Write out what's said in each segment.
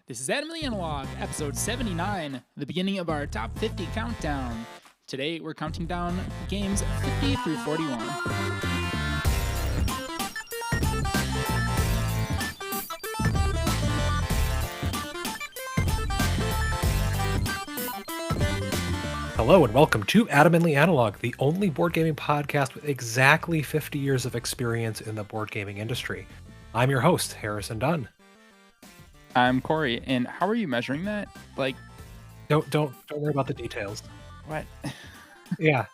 This is AdamantlyAnalog, episode 79, the beginning of our top 50 countdown. Today we're counting down games 50 through 41. Hello and welcome to AdamantlyAnalog, the only board gaming podcast with exactly 50 years of experience in the board gaming industry. I'm your host, Harrison Dunn. I'm Corey, and how are you measuring that? Don't worry about the details. What? Yeah,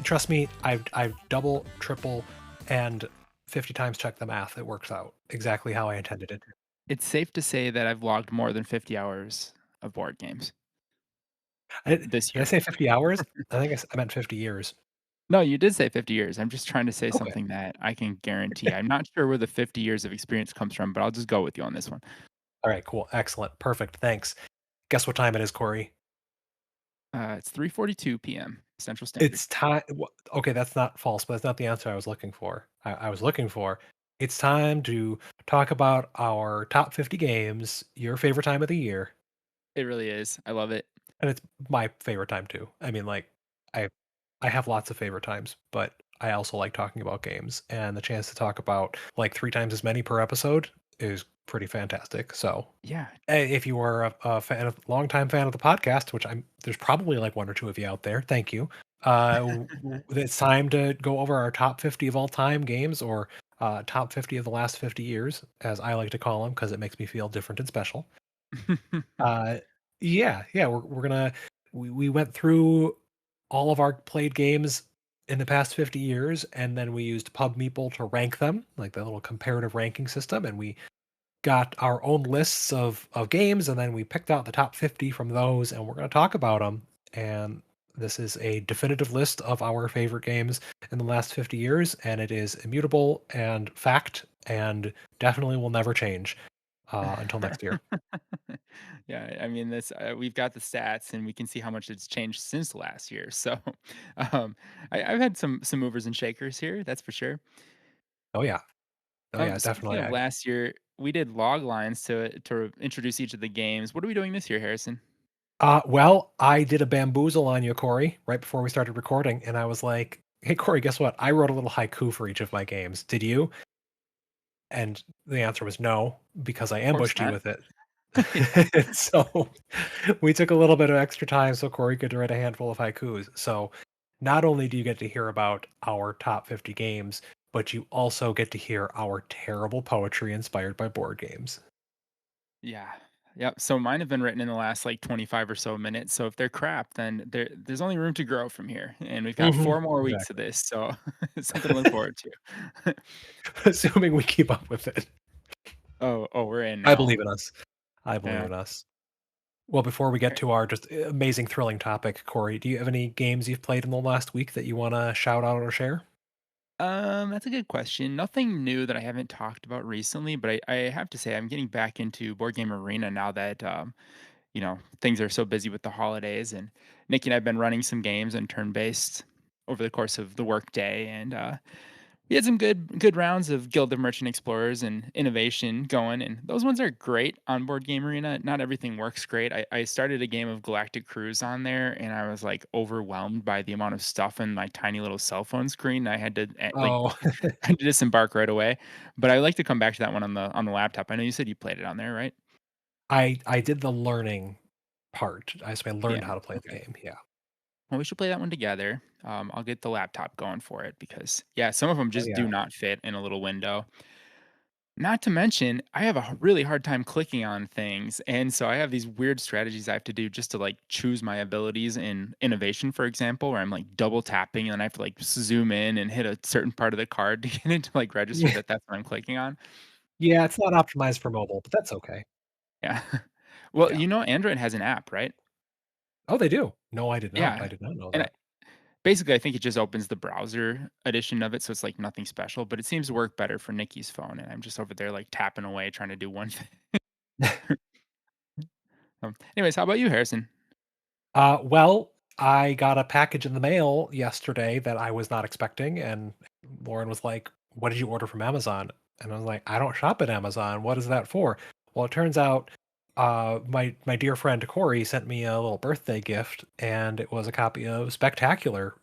trust me, I've double, triple, and 50 times checked the math. It works out exactly how I intended it. It's safe to say that I've logged more than 50 hours of board games Did this I year. say 50 hours? I think I meant 50 years. No, you did say 50 years. I'm just trying to say Okay. something that I can guarantee. I'm not sure where the 50 years of experience comes from, but I'll just go with you on this one. All right, cool. Excellent. Perfect. Thanks. Guess what time it is, Corey? It's 3:42 p.m. Central Standard. It's time. Okay, that's not false, but that's not the answer I was looking for. I was looking for. It's time to talk about our top 50 games, your favorite time of the year, It really is. I love it. and it's my favorite time too. I mean, like, I I have lots of favorite times, but I also like talking about games, and the chance to talk about like 3 times as many per episode is pretty fantastic. So, Yeah. if you are longtime fan of the podcast, which there's probably like one or two of you out there, thank you. It's time to go over our top 50 of all time games, or top 50 of the last 50 years, as I like to call them, because it makes me feel different and special. Uh, yeah, we're gonna we went through all of our played games in the past 50 years, and then we used PubMeeple to rank them, like the little comparative ranking system, and we got our own lists of games, and then we picked out the top 50 from those, and we're going to talk about them. And this is a definitive list of our favorite games in the last 50 years, and it is immutable and fact, and definitely will never change until next year. Yeah, I mean, this we've got the stats, and we can see how much it's changed since last year. So, um, I've had some movers and shakers here, that's for sure. Oh yeah, oh yeah, Speaking definitely. of last year, we did log lines to introduce each of the games. What are we doing this year, Harrison? Well, I did a bamboozle on you, Corey, right before we started recording, and I was like, "Hey, Corey, guess what? I wrote a little haiku for each of my games. Did you?" And the answer was no, because I Of course ambushed you not. with it. So we took a little bit of extra time so Corey could write a handful of haikus. So not only do you get to hear about our top 50 games, but you also get to hear our terrible poetry inspired by board games. Yeah. Yep. So mine have been written in the last like 25 or so minutes. So if they're crap, then there's only room to grow from here. And we've got Hmm. 4 more weeks of Exactly. this. So it's something to look forward to. Assuming we keep up with it. Oh, we're in I now. believe in us. I believe Yeah. in us. Well, before we get to our just amazing, thrilling topic, Corey, do you have any games you've played in the last week that you want to shout out or share? That's a good question. Nothing new that I haven't talked about recently, but I have to say I'm getting back into Board Game Arena now that things are so busy with the holidays. And Nikki and I've been running some games and turn based over the course of the workday, and we had some good rounds of Guild of Merchant Explorers and innovation going, and those ones are great on Board Game Arena. Not everything works great. I started a game of Galactic Cruise on there, and I was like overwhelmed by the amount of stuff in my tiny little cell phone screen. I had to Oh, I had to disembark right away. But I like to come back to that one on the laptop. I know you said you played it on there, right? I did the learning part. I learned Yeah. how to play the Okay. game. Yeah. Well, we should play that one together. I'll get the laptop going for it because yeah, some of them Oh just yeah. do not fit in a little window. Not to mention, I have a really hard time clicking on things, and so I have these weird strategies I have to do just to, like, choose my abilities in innovation, for example, where I'm, like, double tapping, and then I have to, like, zoom in and hit a certain part of the card to get it to, like, register Yeah. that that's what I'm clicking on. Yeah, it's not optimized for mobile, but that's okay. Yeah. Well, Yeah. Android has an app, right? Oh, they do. No, I did not. I Yeah, did not know and that. basically, I think it just opens the browser edition of it, so it's, like, nothing special, but it seems to work better for Nikki's phone, and I'm just over there, like, tapping away trying to do one thing. Anyways, how about you, Harrison? Well, I got a package in the mail yesterday that I was not expecting, and Lauren was like, "What did you order from Amazon?" And I was like, "I don't shop at Amazon. What is that for?" Well, it turns out my dear friend Corey sent me a little birthday gift, and it was a copy of Spectacular,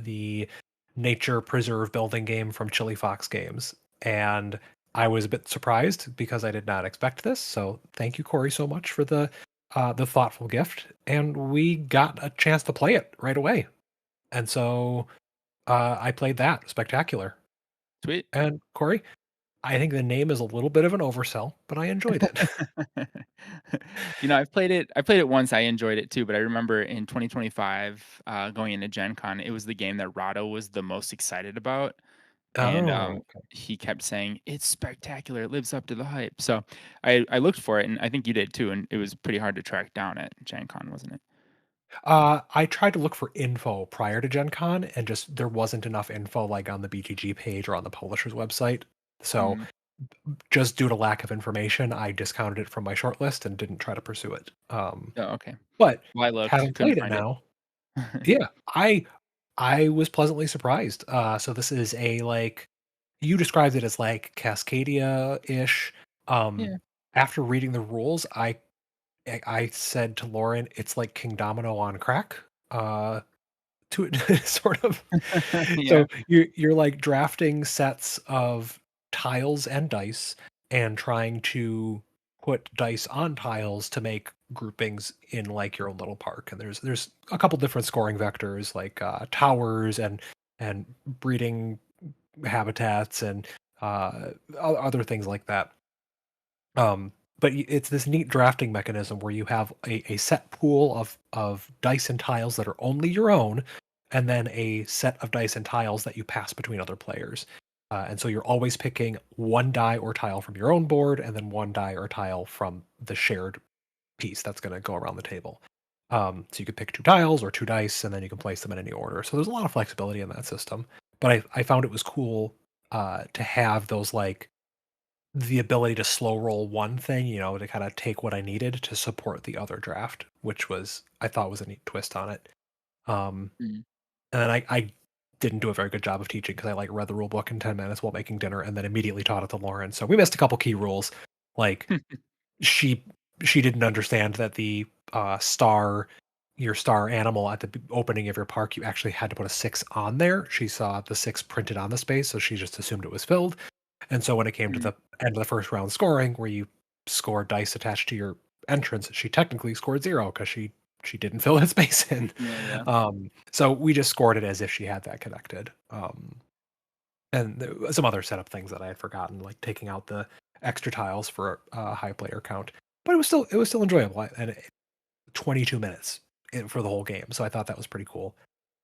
the nature preserve building game from Chili Fox Games. And I was a bit surprised because I did not expect this. So thank you, Corey, so much for the thoughtful gift. And we got a chance to play it right away. And so I played that Spectacular. Sweet. And Corey, I think the name is a little bit of an oversell, but I enjoyed it. I played it once, I enjoyed it too, but I remember in 2025, going into Gen Con, it was the game that Rado was the most excited about, and, Oh, he kept saying, "It's spectacular, it lives up to the hype." So, I looked for it, and I think you did too, and it was pretty hard to track down at Gen Con, wasn't it? I tried to look for info prior to Gen Con, and just there wasn't enough info like on the BGG page or on the publisher's website. So Mm. just due to lack of information, I discounted it from my shortlist and didn't try to pursue it. Oh, okay. But Well, I looked, having couldn't played it find it. now, yeah, I was pleasantly surprised. So this is a like you described it as like Cascadia-ish. Um, Yeah. After reading the rules, I said to Lauren, it's like King Domino on crack. To it sort of. Yeah. So you're like drafting sets of tiles and dice and trying to put dice on tiles to make groupings in like your own little park. And there's a couple different scoring vectors like towers and breeding habitats and other things like that. But it's this neat drafting mechanism where you have a set pool of dice and tiles that are only your own, and then a set of dice and tiles that you pass between other players. And so you're always picking one die or tile from your own board, and then one die or tile from the shared piece that's going to go around the table. So you could pick two tiles or two dice, and then you can place them in any order. So there's a lot of flexibility in that system. But I found it was cool to have those like the ability to slow roll one thing, to kind of take what I needed to support the other draft, which was I thought was a neat twist on it. Um, Mm. and then I didn't do a very good job of teaching because I like read the rule book in 10 minutes while making dinner and then immediately taught it to Lauren. So we missed a couple key rules. Like she she didn't understand that the star your star animal at the opening of your park, you actually had to put a six on there. She saw the six printed on the space, so she just assumed it was filled. And so when it came to Mm. the end of the first round scoring, where you score dice attached to your entrance, she technically scored 0 because she didn't fill that space in. Yeah, yeah. So we just scored it as if she had that connected. And there was some other setup things that I had forgotten, like taking out the extra tiles for a high player count. But it was still enjoyable, and 22 minutes for the whole game. So I thought that was pretty cool.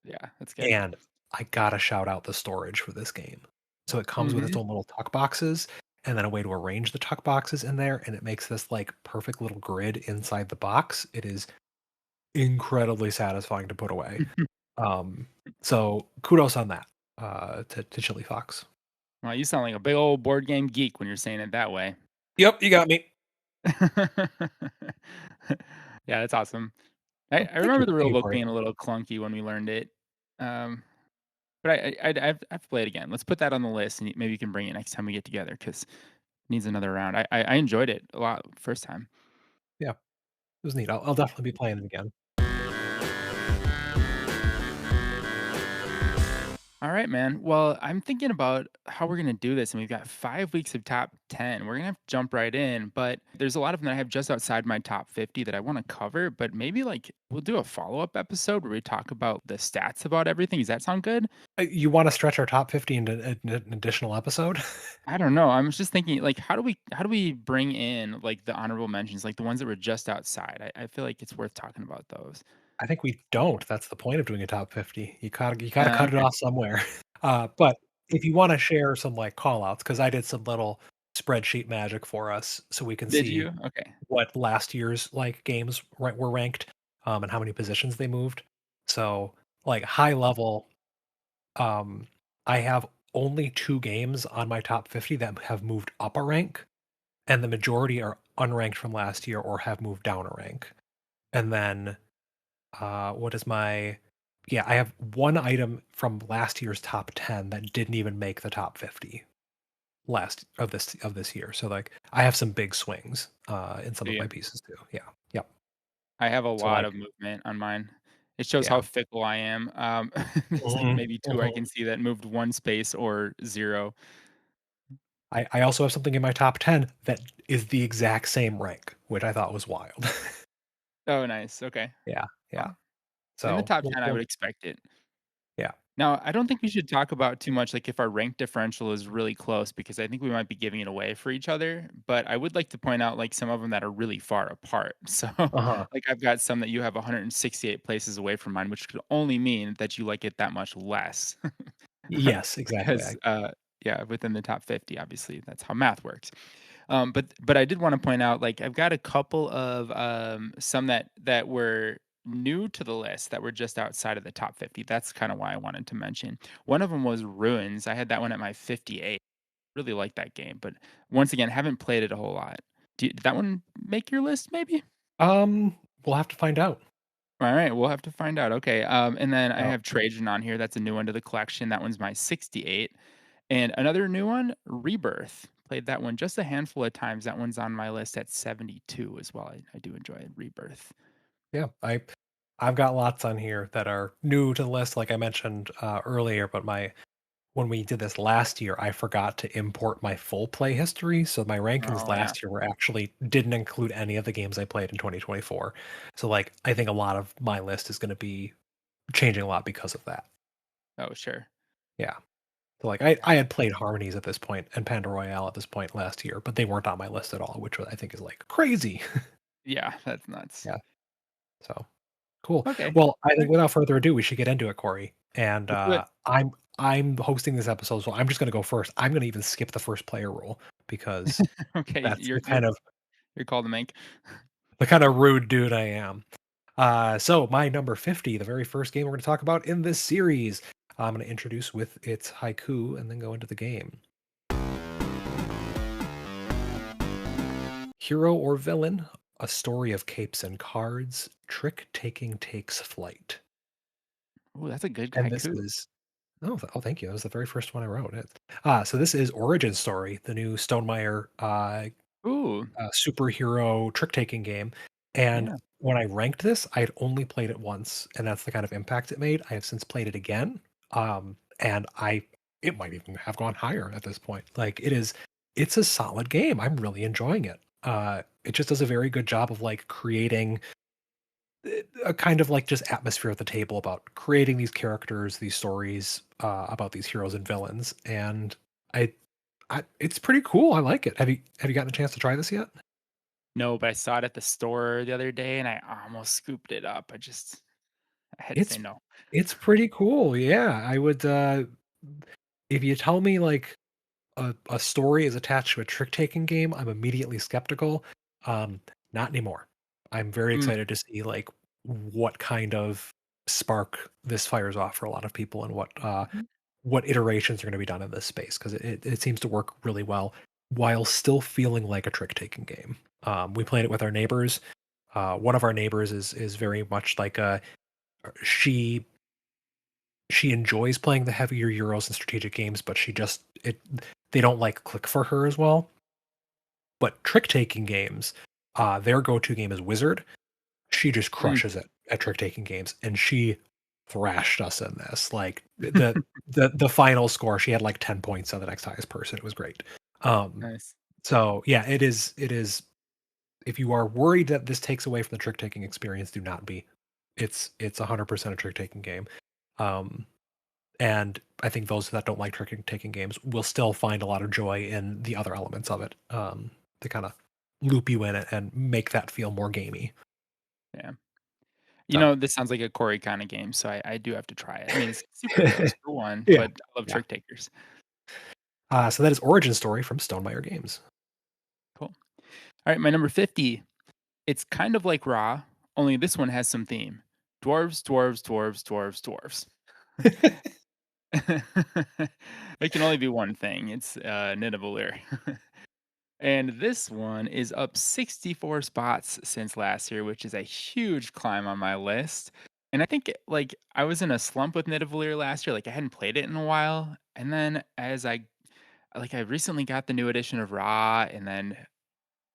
Yeah, that's good. And I gotta shout out the storage for this game. So it comes with its Mhm. own little tuck boxes and then a way to arrange the tuck boxes in there, and it makes this like perfect little grid inside the box. It is incredibly satisfying to put away. Um, so kudos on that to Chili Fox. Well, you sound like a big old board game geek when you're saying it that way. Yep, you got me. Yeah, that's awesome. I Oh, I thank remember you, the thank rule you, book Corey. being a little clunky when we learned it, um, but I've to play it again. Let's put that on the list, and maybe you can bring it next time we get together because it needs another round. I enjoyed it a lot first time. Yeah, it was neat. I'll definitely be playing it again. All right, man. Well, I'm thinking about how we're gonna do this, and we've got 5 weeks of top 10. We're gonna have to jump right in, but there's a lot of them that I have just outside my top 50 that I want to cover. But maybe like we'll do a follow-up episode where we talk about the stats about everything. Does that sound good? You want to stretch our top 50 into an additional episode? I don't know. I was just thinking, like, how do we bring in like the honorable mentions, like the ones that were just outside? I feel like it's worth talking about those. I think we don't. That's the point of doing a top 50. You gotta cut it Okay. off somewhere. But if you wanna share some, like, call outs, because I did some little spreadsheet magic for us so we can Did see you? Okay. what last year's, like, games were ranked, and how many positions they moved. So, like, high level, um, I have only 2 games on my top 50 that have moved up a rank, and the majority are unranked from last year or have moved down a rank. And then what is my yeah, I have one item from last year's top 10 that didn't even make the top 50. this year. So like I have some big swings in some Do of you? my pieces too. Yeah. Yep. I have a So lot like of movement on mine. It shows how yeah. fickle I am. There's like Mhm, maybe 2 I mhm. can see that moved 1 space or 0. I also have something in my top 10 that is the exact same rank, which I thought was wild. Oh, nice, okay. Yeah, yeah. Well, in the So, top we'll 10, I would we'll expect it. yeah. Now, I don't think we should talk about too much, like, if our rank differential is really close because I think we might be giving it away for each other, but I would like to point out, like, some of them that are really far apart. So, Uh-huh. like, I've got some that you have 168 places away from mine, which could only mean that you like it that much less. Yes, exactly. Because, yeah, within the top 50, obviously, that's how math works. But I did wanna point out, like, I've got a couple of, some that were new to the list that were just outside of the top 50. That's kinda why I wanted to mention. One of them was Ruins. I had that one at my 58. Really like that game, but once again, haven't played it a whole lot. Did that one make your list maybe? We'll have to find out. Alright, we'll have to find out, okay, and then I Oh, have Trajan on here, that's a new one to the collection, that one's my 68. And another new one, Rebirth. Played that one just a handful of times. That one's on my list at 72 as well. I do enjoy Rebirth. yeah. I've got lots on here that are new to the list, like I mentioned, earlier, but my when we did this last year, I forgot to import my full play history, so my rankings Oh, yeah. last year were actually didn't include any of the games I played in 2024. So, like, I think a lot of my list is gonna be changing a lot because of that. Oh, sure. Yeah. So, like, I Yeah. had played Harmonies at this point and Panda Royale at this point last year, but they weren't on my list at all, which I think is, like, crazy. Yeah, that's nuts. Yeah, so, cool. Okay. Well, I think Great. without further ado, we should get into it, Corey, and, Let's do it. I'm hosting this episode, so I'm just gonna go first. I'm gonna even skip the first player rule because Okay, that's you're called to make. the kind of rude dude I am. So my number 50, the very first game we're gonna talk about in this series, I'm gonna introduce with its haiku and then go into the game. Hero or villain, a story of capes and cards, trick taking takes flight. Ooh, that's a good And this haiku. is thank you. That was the very first one I wrote. So this is Origin Story, the new Stonemeyer Ooh, superhero trick taking game. And yeah. when I ranked this, I had only played it once, and that's the kind of impact it made. I have since played it again, and it might even have gone higher at this point. Like it's a solid game. I'm really enjoying it. It just does a very good job of like creating a kind of like just atmosphere at the table about creating these characters, these stories about these heroes and villains, and I, it's pretty cool. I like it. Have you gotten a chance to try this yet? No, but I saw it at the store the other day and I almost scooped it up. I had to say It's no. it's pretty cool. Yeah, I would. If you tell me like a story is attached to a trick taking game, I'm immediately skeptical. Um, Not anymore. I'm very Mm, excited to see like what kind of spark this fires off for a lot of people and mhm. what iterations are going to be done in this space because it seems to work really well while still feeling like a trick taking game. We played it with our neighbors. One of our neighbors is very much like a she she enjoys playing the heavier euros and strategic games, but she just it they don't like click for her as well. But trick taking games, their go-to game is Wizard. She just Mm. crushes it at trick taking games, and she thrashed us in this. Like the final score, she had like 10 points on the next highest person. It was great. Um, Nice. so yeah, it is. If you are worried that this takes away from the trick taking experience, do not be. It's 100% a trick taking game. Um, and I think those that don't like trick taking games will still find a lot of joy in the other elements of it. To kind of loop you in it and make that feel more gamey. Yeah. So This sounds like a Corey kinda game, so I do have to try it. I mean, it's superheroes for one, yeah, but I love yeah. trick takers. So that is Origin Story from Stonemeyer Games. Cool. Alright, my number 50, it's kind of like Raw, only this one has some theme. Dwarves, dwarves, dwarves, dwarves, dwarves. It can only be one thing. It's, Nidavellir. And this one is up 64 spots since last year, which is a huge climb on my list. And I think, like, I was in a slump with Nidavellir last year, like, I hadn't played it in a while, and then as I like, I recently got the new edition of Raw, and then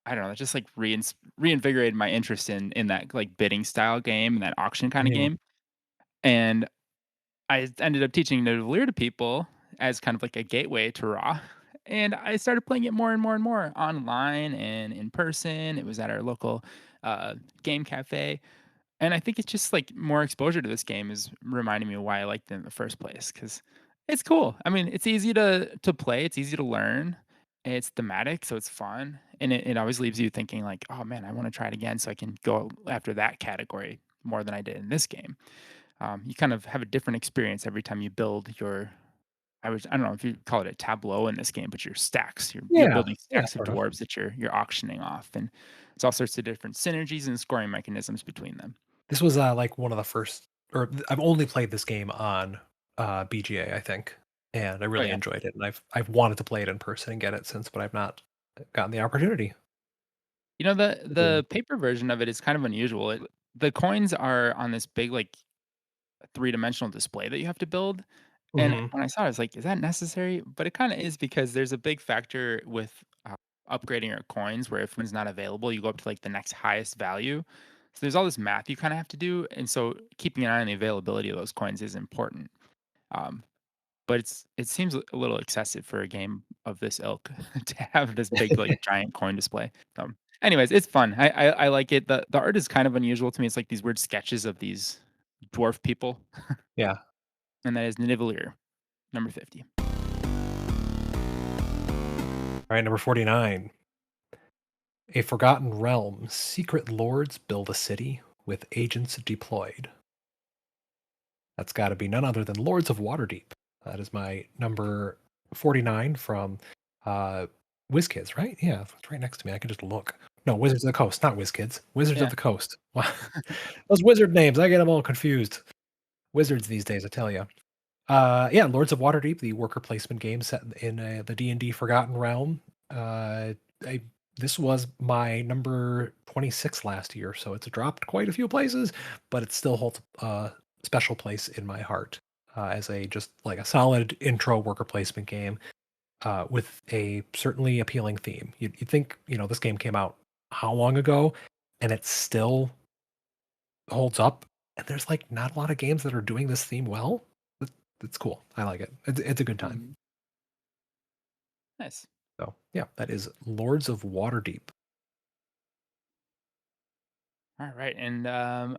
I don't know, it just, like, reinvigorated my interest in that, like, bidding style game and that auction kinda Mhm. game, and I ended up teaching Nidavellir to people as kind of like a gateway to Raw, and I started playing it more and more and more online and in person. It was at our local, game cafe, and I think it's just, like, more exposure to this game is reminding me of why I liked it in the first place because it's cool. I mean, it's easy to play, it's easy to learn, it's thematic, so it's fun, and it always leaves you thinking like, "Oh, man, I wanna try it again so I can go after that category more than I did in this game." You kind of have a different experience every time you build your I don't know if you call it a tableau in this game, but your stacks. You're Yeah, building yeah, stacks of sort of. dwarves that you're auctioning off, and it's all sorts of different synergies and scoring mechanisms between them. This was, like, one of the first or I've only played this game on, BGA, I think, and I Oh really yeah. enjoyed it, and I've wanted to play it in person and get it since, but I've not gotten the opportunity. The paper version of it is kind of unusual. The coins are on this big like three-dimensional display that you have to build. And Mhm. when I saw it, I was like, "Is that necessary?" But it kinda is because there's a big factor with, upgrading your coins where if one's not available, you go up to, like, the next highest value. So there's all this math you kinda have to do, and so keeping an eye on the availability of those coins is important. Um, but it seems a little excessive for a game of this ilk to have this big, like, giant coin display. Anyways, it's fun. I like it. The art is kind of unusual to me. It's like these weird sketches of these dwarf people, Yeah. and that is Nidavellir, number 50. Alright, number 49. A forgotten realm. Secret lords build a city with agents deployed. That's gotta be none other than Lords of Waterdeep. That is my number 49 from, uh, WizKids, right? Yeah, it's right next to me, I can just look. No, Wizards of the Coast, not WizKids. Wizards of Yeah. the Coast. Wow. Those wizard names, I get them all confused. Wizards these days, I tell you. Yeah, Lords of Waterdeep, the worker placement game set in, the D&D Forgotten Realm. I This was my number 26 last year, so it's dropped quite a few places, but it still holds a special place in my heart, as a just like a solid intro worker placement game, with a certainly appealing theme. You'd think, this game came out how long ago, and it still holds up, and there's, like, not a lot of games that are doing this theme well. It it's cool. I like it. It's a good time. Mhm. Nice. So, yeah, that is Lords of Waterdeep. All right. And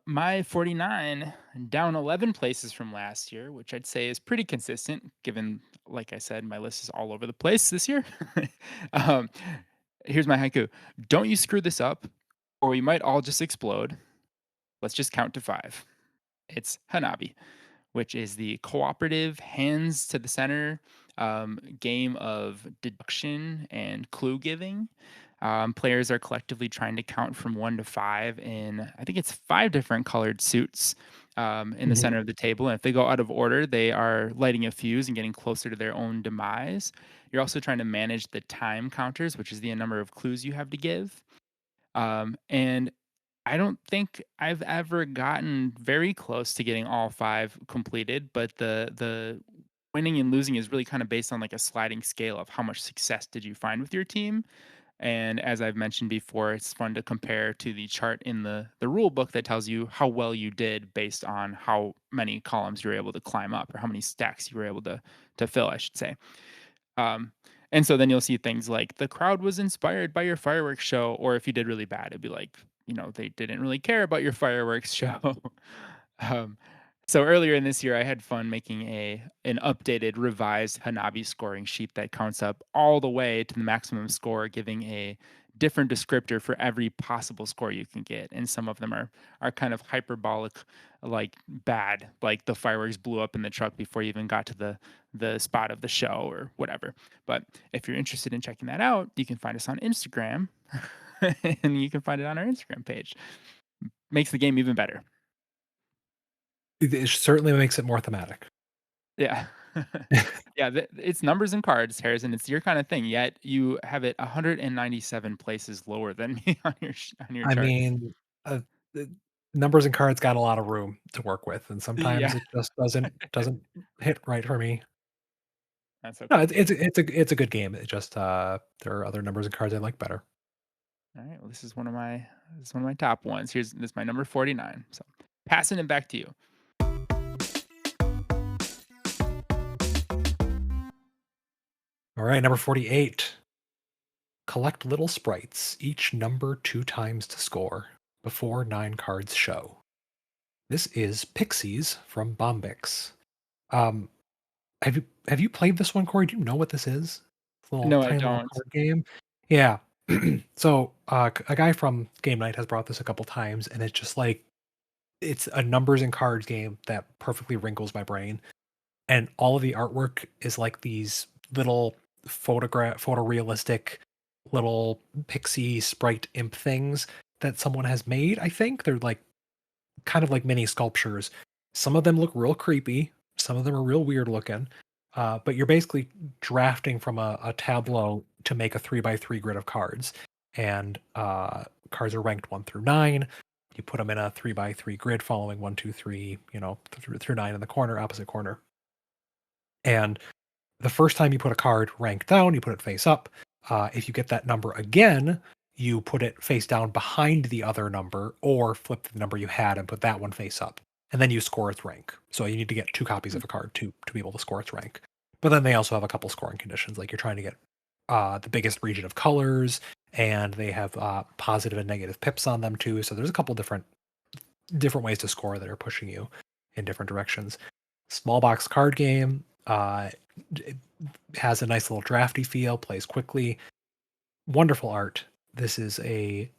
my 49 down 11 places from last year, which I'd say is pretty consistent given, like I said, my list is all over the place this year. um, here's my haiku. Don't you screw this up, or we might all just explode. Let's just count to five. It's Hanabi, which is the cooperative hands to the center game of deduction and clue giving. Players are collectively trying to count from one to five in, I think it's five different colored suits in the Mhm. center of the table. And if they go out of order, they are lighting a fuse and getting closer to their own demise. You're also trying to manage the time counters, which is the number of clues you have to give. And I don't think I've ever gotten very close to getting all 5 completed, but the winning and losing is really kinda based on, like, a sliding scale of how much success did you find with your team, and as I've mentioned before, it's fun to compare to the chart in the rule book that tells you how well you did based on how many columns you were able to climb up or how many stacks you were able to fill, I should say. Um, and so then you'll see things like the crowd was inspired by your fireworks show, or if you did really bad, it'd be like, they didn't really care about your fireworks show. um, so earlier in this year, I had fun making an updated, revised Hanabi scoring sheet that counts up all the way to the maximum score, giving a different descriptor for every possible score you can get. And some of them are kind of hyperbolic, like bad, like the fireworks blew up in the truck before you even got to the spot of the show or whatever. But if you're interested in checking that out, you can find us on Instagram, and you can find it on our Instagram page. Makes the game even better. It certainly makes it more thematic. Yeah. Yeah, it's numbers and cards, Harrison, it's your kinda thing, yet you have it 197 places lower than me on your I chart. mean, the numbers and cards got a lot of room to work with, and Yeah. sometimes it just doesn't hit right for me. That's No, okay. it's a good game. It just, there are other numbers and cards I like better. All right. Well, this is one of my top ones. This is my number 49. So passing it back to you. Alright, number 48. Collect little sprites, each number 2 times to score, before 9 cards show. This is Pixies from Bombix. Um, have you played this one, Corey? Do you know what this is? It's a little No, I tiny little don't. card game. Yeah. So, a guy from Game Night has brought this a couple times, and it's just like it's a numbers and cards game that perfectly wrinkles my brain. And all of the artwork is like these little photorealistic little pixie sprite imp things that someone has made. I think they're like kind of like mini sculptures. Some of them look real creepy. Some of them are real weird looking. But you're basically drafting from a tableau to make a 3 by 3 grid of cards, and cards are ranked 1 through 9. You put them in a 3 by 3 grid, following 1, 2, 3, through 9 in the corner, opposite corner. And the first time you put a card ranked down, you put it face up. If you get that number again, you put it face down behind the other number, or flip the number you had and put that one face up. And then you score its rank. So you need to get 2 copies of a card to be able to score its rank. But then they also have a couple scoring conditions, like you're trying to get the biggest region of colors, and they have positive and negative pips on them too. So there's a couple different ways to score that are pushing you in different directions. Small box card game. It has a nice little drafty feel, plays quickly, wonderful art. This is a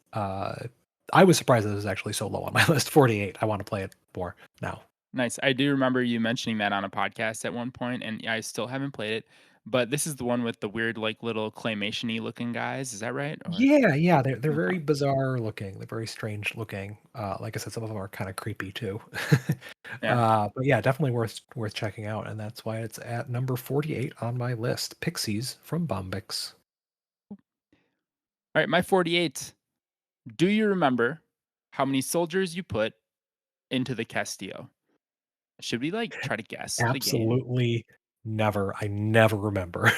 I was surprised that this was actually so low on my list. 48. I want to play it more now. Nice. I do remember you mentioning that on a podcast at one point, and yeah, I still haven't played it. But this is the one with the weird, like little claymation-y looking guys. Is that right? Or Yeah, yeah, they're okay. very bizarre looking. They're very strange looking. Like I said, some of them are kind of creepy too. Yeah. But yeah, definitely worth checking out, and that's why it's at number 48 on my list. Pixies from Bombix. All right, my 48. Do you remember how many soldiers you put into the Castillo? Should we like try to guess the game? Absolutely never. I never remember.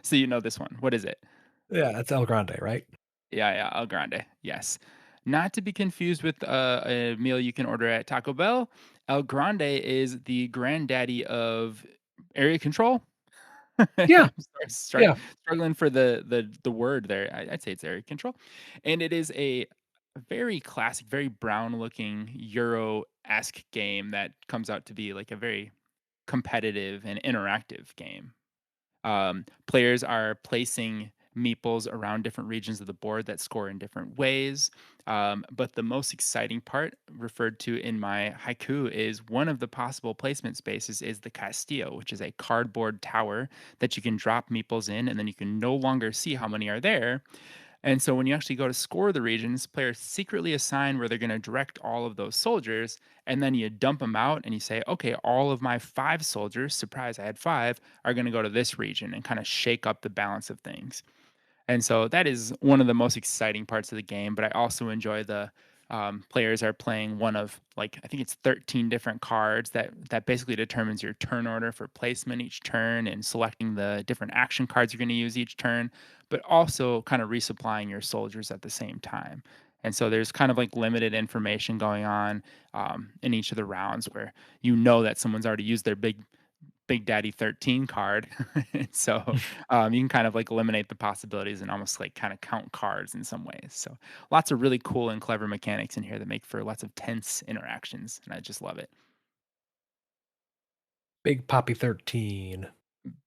So you know this one. What is it? Yeah, that's El Grande, right? Yeah, yeah, El Grande. Yes. Not to be confused with a meal you can order at Taco Bell. El Grande is the granddaddy of area control. Yeah, yeah. Struggling for the word there. I'd say it's area control, and it is a very classic, very brown looking Euro-esque game that comes out to be like a very competitive and interactive game. Players are placing meeples around different regions of the board that score in different ways. But the most exciting part, referred to in my haiku, is one of the possible placement spaces is the Castillo, which is a cardboard tower that you can drop meeples in, and then you can no longer see how many are there. And so when you actually go to score the regions, players secretly assign where they're going to direct all of those soldiers, and then you dump them out and you say, okay, all of my 5 soldiers, surprise, I had 5, are going to go to this region and kind of shake up the balance of things. And so that is one of the most exciting parts of the game. But I also enjoy the players are playing one of like I think it's 13 different cards that basically determines your turn order for placement each turn and selecting the different action cards you're going to use each turn, but also kind of resupplying your soldiers at the same time. And so there's kind of like limited information going on in each of the rounds where you know that someone's already used their Big Daddy 13 card. And so you can kind of like eliminate the possibilities and almost like kind of count cards in some ways. So lots of really cool and clever mechanics in here that make for lots of tense interactions. And I just love it. Big Poppy 13.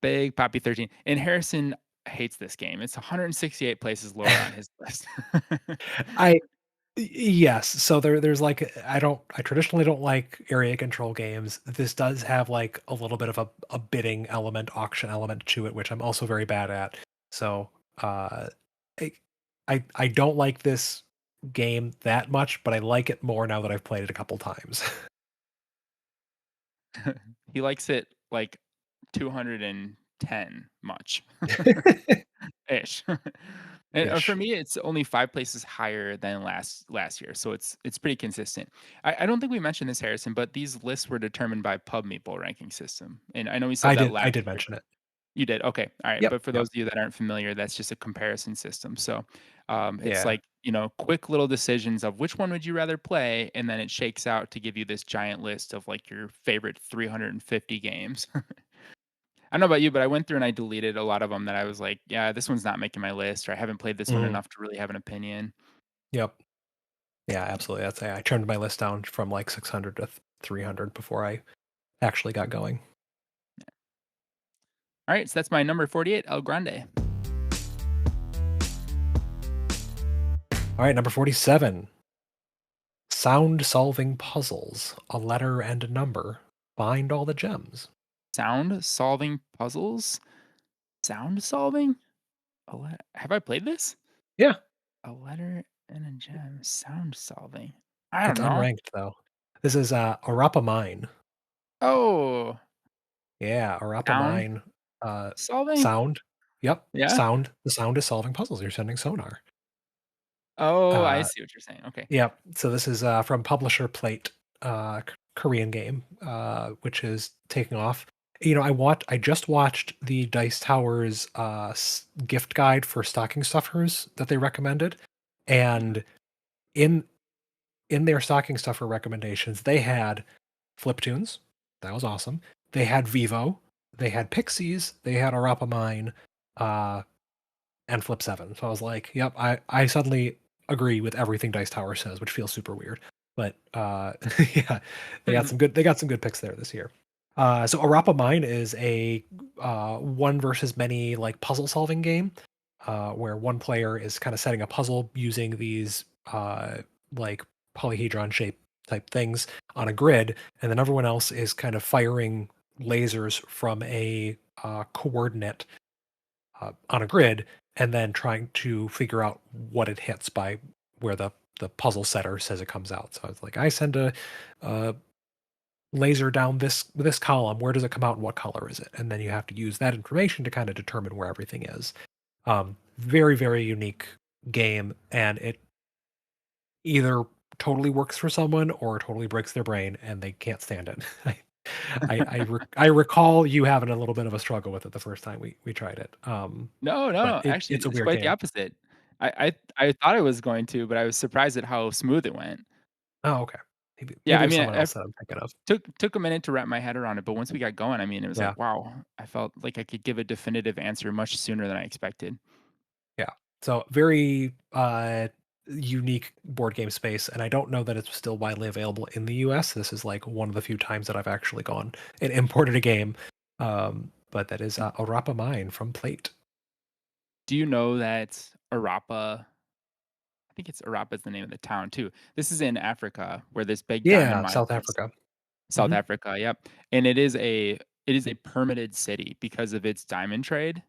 Big Poppy 13. And Harrison hates this game. It's 168 places lower on his list. I yes, so there's like I traditionally don't like area control games. This does have like a little bit of a bidding element, auction element to it, which I'm also very bad at. So I I don't like this game that much, but I like it more now that I've played it a couple times. He likes it like 210 much ish. And, for ish. me, it's only 5 places higher than last year, so it's pretty consistent. I don't think we mentioned this, Harrison, but these lists were determined by PubMaple ranking system, and I know we said that I last did year, mention but it. you did? Okay, alright, Yep, but for yep. those of you that aren't familiar, that's just a comparison system, so, it's Yeah. like, quick little decisions of which one would you rather play, and then it shakes out to give you this giant list of, like, your favorite 350 games. I don't know about you, but I went through and I deleted a lot of them that I was like, "Yeah, this one's not making my list," or, "I haven't played this one Mhm. enough to really have an opinion." Yep. Yeah, absolutely. I trimmed my list down from like 600 to 300 before I actually got going. Alright, so that's my number 48, El Grande. All right, number 47. Sound solving puzzles. A letter and a number. Find all the gems. Sound solving puzzles? Sound solving? Have I played this? Yeah, A letter and a gem. Sound solving. I it's don't know. unranked though. This is Arapa Mine. Oh, Yeah, Arapa sound Mine. solving? Sound. Yep, Yeah? sound. The sound is solving puzzles. You're sending sonar. Oh, I Uh, see what you're saying. Okay. Yep. So this is from publisher Plate, Korean game, which is taking off. I just watched the Dice Towers gift guide for stocking stuffers that they recommended, Mhm. and in in their stocking stuffer recommendations, they had Fliptunes. That was awesome. They had Vivo. They had Pixies. They had Arapamine. Uh, and Flip 7. So I was like, yep, I suddenly agree with everything Dice Tower says, which feels super weird. But yeah, they got some good picks there this year. So Arapa Mine is a one versus many like puzzle solving game where one player is kind of setting a puzzle using these like polyhedron shape type things on a grid, and then everyone else is kind of firing lasers from a coordinate on a grid and then trying to figure out what it hits by where the puzzle setter says it comes out. So it's like I send a laser down this column. Where does it come out? And what color is it? And then you have to use that information to kind of determine where everything is. Very very unique game, and it either totally works for someone or totally breaks their brain and they can't stand it. I recall you having a little bit of a struggle with it the first time we tried it. No, no, But no, it's actually, a it's weird quite the game. opposite. I thought I was going to, but I was surprised at how smooth it went. Oh, okay. Yeah, Maybe I it was mean, someone else that I'm thinking of. took a minute to wrap my head around it, but once we got going, I mean, it was Yeah, like, wow, I felt like I could give a definitive answer much sooner than I expected. yeah. So very unique board game space, and I don't know that it's still widely available in the US. This is like one of the few times that I've actually gone and imported a game. But that is Arapa Mine from Plate. Do you know that Arapa I think it's Arapa is the name of the town too. This is in Africa where this big diamond Yeah, mine South is. Africa. South Hmm. Africa, yep, and it is a permitted city because of its diamond trade.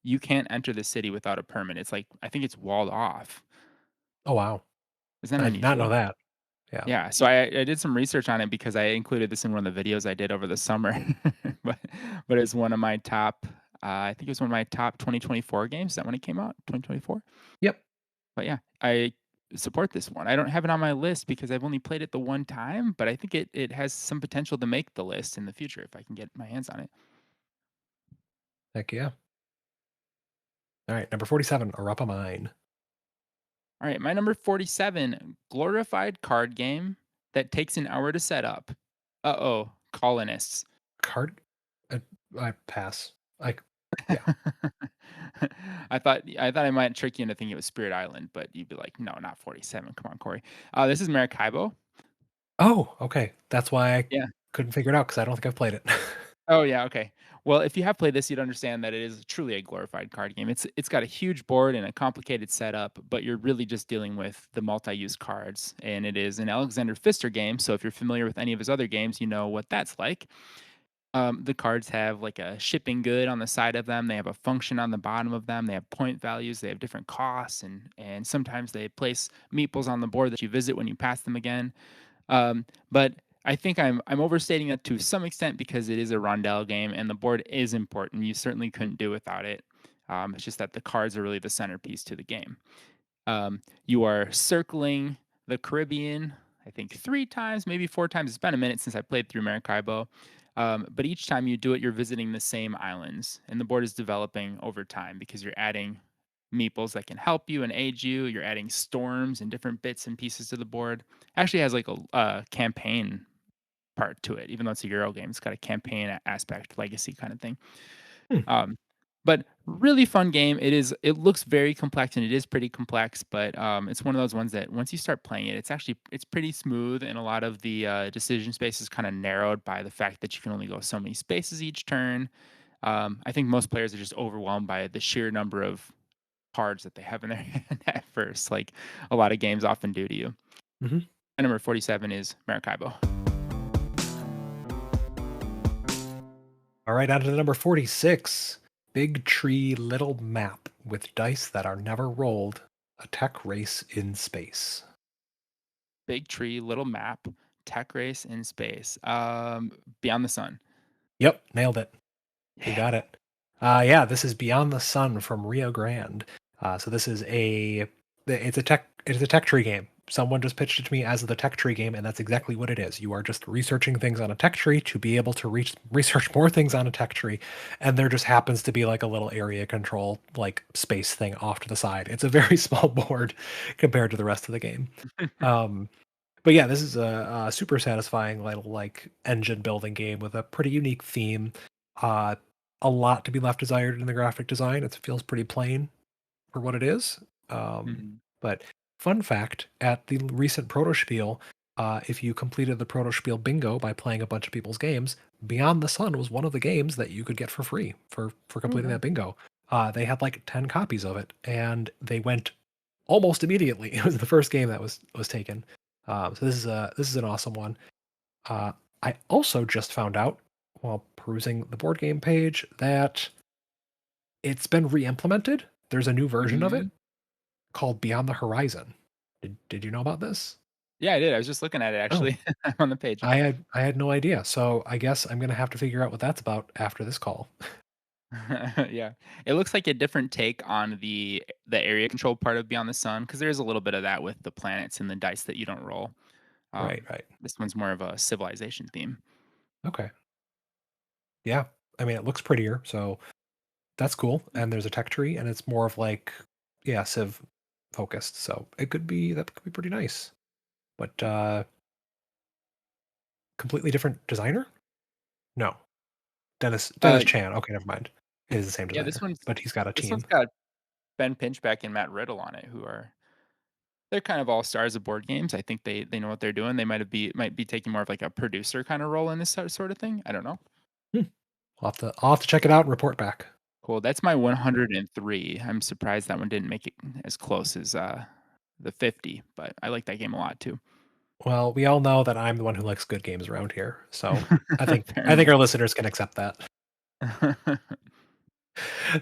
You can't enter the city without a permit. It's like I think it's walled off. Oh wow, Isn't that I did not know unusual? that. Yeah. Yeah, so I did some research on it because I included this in one of the videos I did over the summer, but it's one of my top, I think it was one of my top 2024 games. Is that when it came out? 2024? Yep. But yeah, I support this one. I don't have it on my list because I've only played it the one time, but I think it has some potential to make the list in the future if I can get my hands on it. Heck yeah. All right, number 47, Arapa Mine. All right, my number 47, glorified card game that takes an hour to set up. Uh-oh, colonists. Card. I, I pass. I yeah. I thought I might trick you into thinking it was Spirit Island, but you'd be like, "No, not 47. Come on, Corey." This is Maracaibo. Oh, okay. That's why I Yeah. couldn't figure it out because I don't think I've played it. Oh, yeah, okay. Well, if you have played this, you'd understand that it is truly a glorified card game. It's got a huge board and a complicated setup, but you're really just dealing with the multi-use cards, and it is an Alexander Pfister game, so if you're familiar with any of his other games, you know what that's like. The cards have like a shipping good on the side of them. They have a function on the bottom of them. They have point values. They have different costs, and sometimes they place meeples on the board that you visit when you pass them again. But I think I'm overstating that to some extent because it is a rondel game and the board is important. You certainly couldn't do without it. It's just that the cards are really the centerpiece to the game. You are circling the Caribbean, I think 3 times, maybe 4 times. It's been a minute since I played through Maracaibo. But each time you do it, you're visiting the same islands, and the board is developing over time because you're adding meeples that can help you and aid you. You're adding storms and different bits and pieces to the board. Actually has like a campaign part to it, even though it's a Euro game. It's got a campaign aspect, legacy kind of thing. Hmm. Um, but really fun game. It looks very complex and it is pretty complex, but it's one of those ones that once you start playing it, it's pretty smooth and a lot of the decision space is kind of narrowed by the fact that you can only go so many spaces each turn. I think most players are just overwhelmed by the sheer number of cards that they have in their hand at first, like a lot of games often do to you. Mhm. My number 47 is Maracaibo. All right, on to the number 46. Big Tree Little Map with dice that are never rolled. A tech race in space. Big tree, little map, tech race in space. Beyond the Sun. Yep, nailed it. You Yeah. got it. Yeah, this is Beyond the Sun from Rio Grande. So this is it's a tech tree game. Someone just pitched it to me as the tech tree game, and that's exactly what it is. You are just researching things on a tech tree to be able to research more things on a tech tree, and there just happens to be like a little area control like space thing off to the side. It's a very small board compared to the rest of the game. Um, but yeah, this is a super satisfying little like engine building game with a pretty unique theme. Uh, a lot to be left desired in the graphic design. It feels pretty plain for what it is. Um, Mhm. but fun fact: at the recent Proto Spiel, if you completed the Proto Spiel bingo by playing a bunch of people's games, Beyond the Sun was one of the games that you could get for free for Oh, completing nice. that bingo. They had like 10 copies of it, and they went almost immediately. It was the first game that was taken. So this is an awesome one. Uh, I also just found out while perusing the board game page that it's been re-implemented. There's a new version of it Mhm. called Beyond the Horizon. Did you know about this? Yeah, I did. I was just looking at it Oh, actually on the page. I had no idea. So I guess I'm gonna have to figure out what that's about after this call. Yeah. It looks like a different take on the area control part of Beyond the Sun because there is a little bit of that with the planets and the dice that you don't roll. Right, right. This one's more of a civilization theme. Okay. Yeah. I mean, it looks prettier, so that's cool. And there's a tech tree, and it's more of like, yeah, Civ focused. So that could be pretty nice. But completely different designer? No. Dennis Uh, Chan. Okay, never mind. It is the same yeah, designer, but he's got a this one's team. got Ben Pinchbeck and Matt Riddle on it, who are they're kind of all stars of board games. I think they know what they're doing. They might be taking more of like a producer kind of role in this sort of thing. I don't know. Hmm. I'll have to check it out and report back. Cool. That's my 103. I'm surprised that one didn't make it as close as the 50, but I like that game a lot too. Well, we all know that I'm the one who likes good games around here, so Fair I think enough. our listeners can accept that.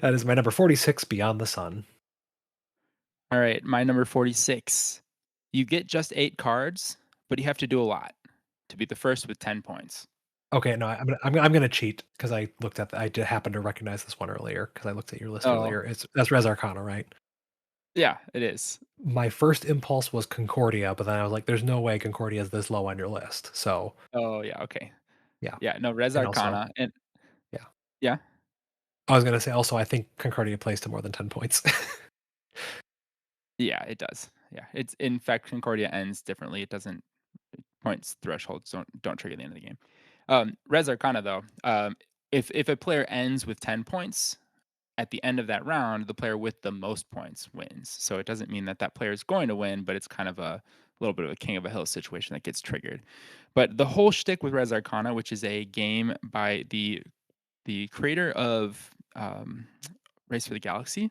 That is my number 46, Beyond the Sun. All right, my number 46. You get just 8 cards, but you have to do a lot to be the first with 10 points. Okay, no, I'm gonna cheat because I did happen to recognize this one earlier because I looked at your list Oh, earlier. That's Res Arcana, right? yeah, it is. My first impulse was Concordia, but then I was like, "There's no way Concordia is this low on your list." So Oh, yeah, okay. yeah, Yeah, no, Res and also Arcana and yeah, yeah. I was gonna say also I think Concordia plays to more than 10 points. Yeah, it does. Yeah, it's in fact Concordia ends differently. It doesn't points thresholds don't trigger the end of the game. Res Arcana though, if a player ends with 10 points at the end of that round, the player with the most points wins. So it doesn't mean that that player is going to win, but it's kind of a little bit of a king of a hill situation that gets triggered. But the whole shtick with Res Arcana, which is a game by the creator of Race for the Galaxy,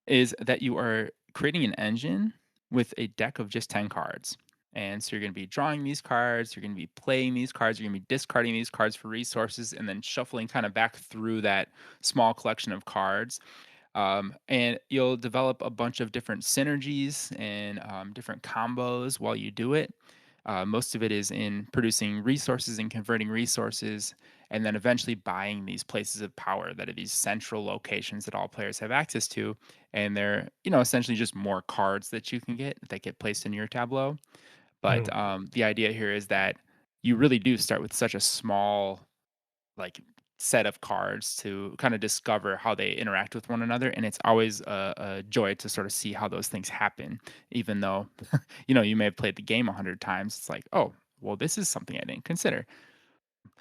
is that you are creating an engine with a deck of just 10 cards. And so you're going to be drawing these cards, you're going to be playing these cards, you're going to be discarding these cards for resources, and then shuffling kind of back through that small collection of cards. And you'll develop a bunch of different synergies and different combos while you do it. Most of it is in producing resources and converting resources. and then eventually buying these places of power that are these central locations that all players have access to, and they're, essentially just more cards that you can get that get placed in your tableau. But, Mhm. the idea here is that you really do start with such a small, like, set of cards to kinda discover how they interact with one another, and it's always a joy to sort of see how those things happen, even though, you may have played the game 100 times. It's like, "Oh, well, this is something I didn't consider."